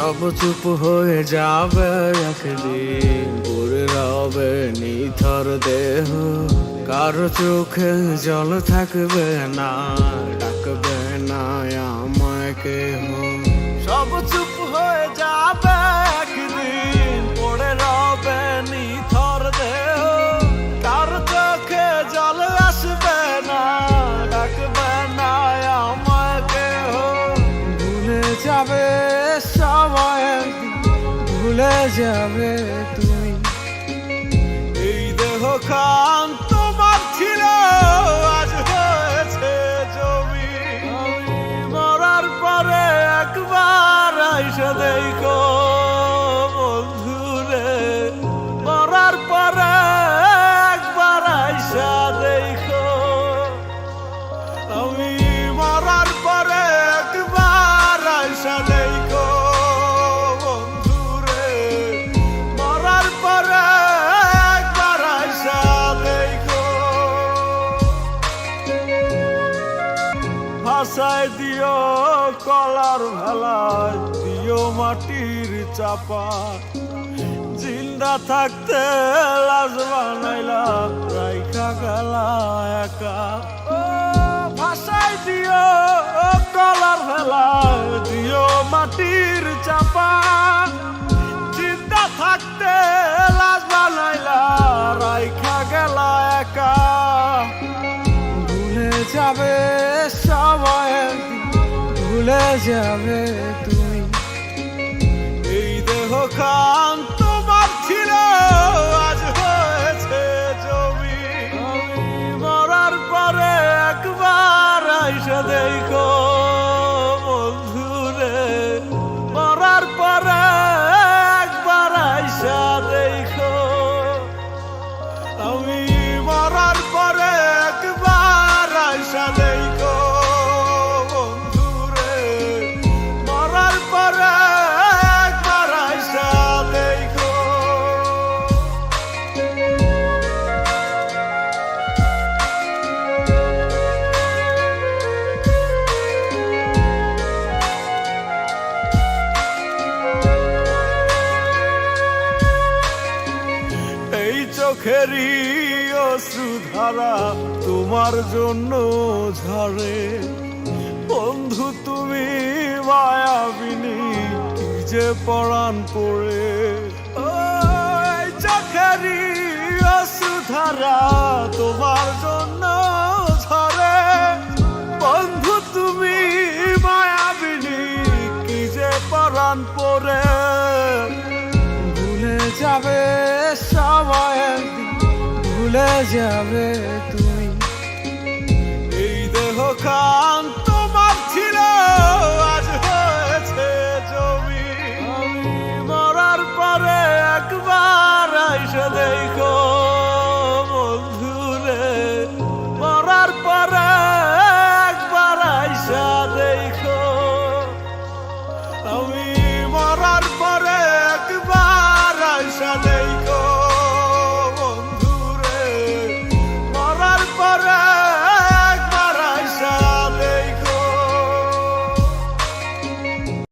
সব চুপ হয়ে যাবে একদিন, পড়ে রবে নিথর দেহ, কারো চোখে জল থাকবে না, ডাকবে না আমায় কেহ। সব চুপ হয়ে যাবে একদিন, পড়ে রবে নিথর দেহ, কারো চোখে জল আসবে না, ডাকবে না আমায় কেহ। ভুলে যাবে সবাই, ভুলে যাবে তুমি। এই দেহ খান তোমার ছিল, আজ হয়েছে জমি। মরার পরে একবার আইসা দেখো বন্ধুরে, মরার পরে একবার আইসা দেখো। আমি মরার পরে একবার আইসা দেখো বন্ধুরে, মরার পরে একবার আইসা দেখো। ভাষায় দিও কলার ভেলায়, দিও মাটির চাপা, জিন্দা থাকতে লাশ বানাইলা, রাইখা গেলা একা। ভাষায় দিও কলার ভেলায়, দিও মাটির চাপা, জিন্দা থাকতে লাশ বানাইলা, রাইখা গেলা একা। ভুলে যাবে সবাই, ভুলে যাবে তুমি। এই দেহ খান তোমার ছিল, আজ হয়েছে জমি। মরার পরে একবার আইসা দেখো বন্ধুরে, মরার পরে একবার আইসা দেখো। আমি মরার পরে একবার আইসা দেখো বন্ধুরে, মরার পরে একবার আইসা দেখো। এই চোখেরই অশ্রুধারা তোমার জন্য ঝরে, বন্ধু তুমি মায়াবিনী, কি যে পরাণ পড়ে। এই চোখেরই অশ্রুধারা তোমার জন্য ঝরে, বন্ধু তুমি মায়াবিনী, কি যে পরাণ পড়ে। ভুলে যাবে সবাই, ভুলে যাবে তুমি। এই দেহ খান